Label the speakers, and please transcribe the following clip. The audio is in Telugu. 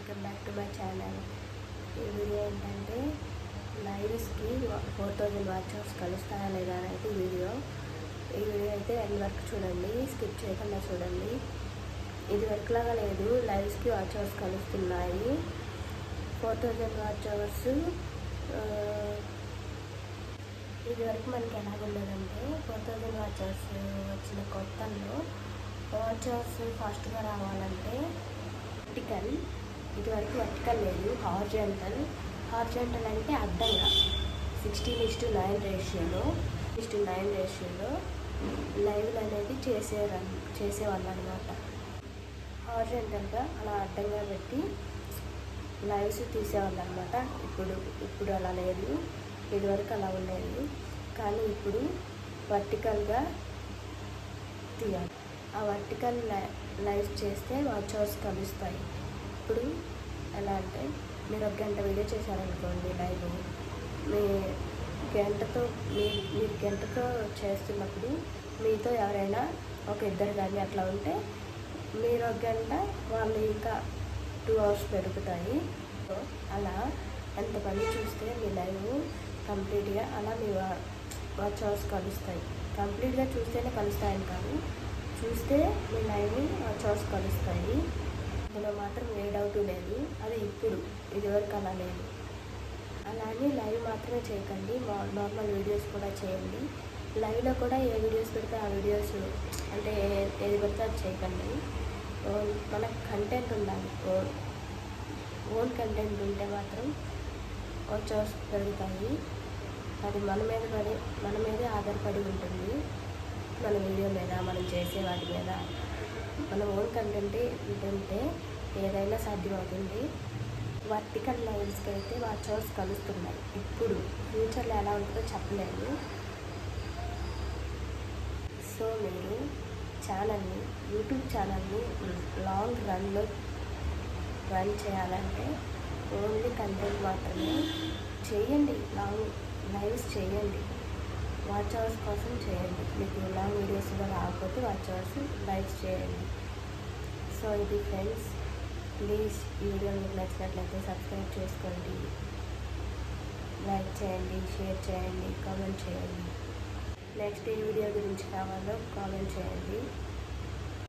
Speaker 1: Welcome back to my channel. ఈ వీడియో ఏంటంటే లైవ్స్కి 4000 వాచ్ అవర్స్ కలుస్తాయా లేదా అనేది ఈ వీడియో అయితే ఎండ్ వరకు చూడండి, స్కిప్ చేయకుండా చూడండి. ఇది వరకులాగా లేదు, లైవ్స్కి వాచ్ అవర్స్ కలుస్తున్నాయి. 4000 వాచ్ అవర్స్ ఇది వరకు మనకి ఎలాగుండదంటే 4000 వాచ్ అవర్స్ వచ్చిన కొత్తలో వాచ్ అవర్స్ ఫాస్ట్గా రావాలంటే వర్టికల్, ఇదివరకు వర్టికల్ లేదు, హార్జెంటల్ అంటే అడ్డంగా 16:9 రేషియోలో లైవ్లు అనేది చేసేవాళ్ళు అనమాట. హార్జెంటల్గా అలా అడ్డంగా పెట్టి లైవ్స్ తీసేవాళ్ళు అనమాట. ఇప్పుడు అలా లేదు, ఇదివరకు అలా ఉండేది, కానీ ఇప్పుడు వర్టికల్గా తీయాలి. ఆ వర్టికల్ లైవ్ చేస్తే వాచ్ అవర్స్ కలుస్తాయి. ఇప్పుడు ఎలా అంటే మీరు ఒక గంట వీడియో చేశారనుకోండి లైవ్, మీరు గంటతో చేస్తున్నప్పుడు మీతో ఎవరైనా ఒక ఇద్దరు కానీ అట్లా ఉంటే మీరు ఒక గంట, వాళ్ళు ఇంకా 2 అవర్స్ పెరుగుతాయి. అలా ఎంతమంది చూస్తే మీ లైవ్ కంప్లీట్గా అలా మీ వాచ్ అవర్స్ కలుస్తాయి. కంప్లీట్గా చూస్తేనే కలుస్తాయని కాదు, చూస్తే మీ లైవ్ వాచ్ అవర్స్ కలుస్తాయి. ఇందులో మాత్రం ఏ డౌట్ లేదు. అది ఇప్పుడు, ఇదివరకు అలా లేదు. అలానే లైవ్ మాత్రమే చేయకండి, నార్మల్ వీడియోస్ కూడా చేయండి. లైవ్లో కూడా ఏ వీడియోస్ పెడితే ఆ వీడియోస్ అంటే ఏది పెడితే అది చేయకండి. మనకు కంటెంట్ ఉండాలి, ఓన్ కంటెంట్ ఉంటే మాత్రం వాచ్ అవర్స్ పెరుగుతాయి. అది మన మీదే ఆధారపడి ఉంటుంది. మన వీడియో మీద, మనం చేసే వాటి మీద మన ఓన్ కంటెంట్ ఉంటే ఏదైనా సాధ్యమవుతుంది. వర్టికల్ లైవ్స్కి అయితే వాచ్ అవర్స్ కలుస్తున్నాయి. ఇప్పుడు ఫ్యూచర్లో ఎలా ఉంటుందో చెప్పలేదు. సో మీరు యూట్యూబ్ ఛానల్ని లాంగ్ రన్ చేయాలంటే ఓన్లీ కంటెంట్ మాత్రమే చేయండి. లాంగ్ లైవ్స్ చేయండి, వాచ్ అవర్స్ కోసం చేయండి. మీకు లాంగ్ వీడియోస్లో రాకపోతే వాచ్ అవర్స్ లైవ్స్ చేయండి. సో ఇది ఫ్రెండ్స్, ప్లీజ్ ఈ వీడియో మీకు నచ్చినట్లయితే సబ్స్క్రైబ్ చేసుకోండి, లైక్ చేయండి, షేర్ చేయండి, కామెంట్ చేయండి. నెక్స్ట్ ఈ వీడియో గురించి కావాలో కామెంట్ చేయండి.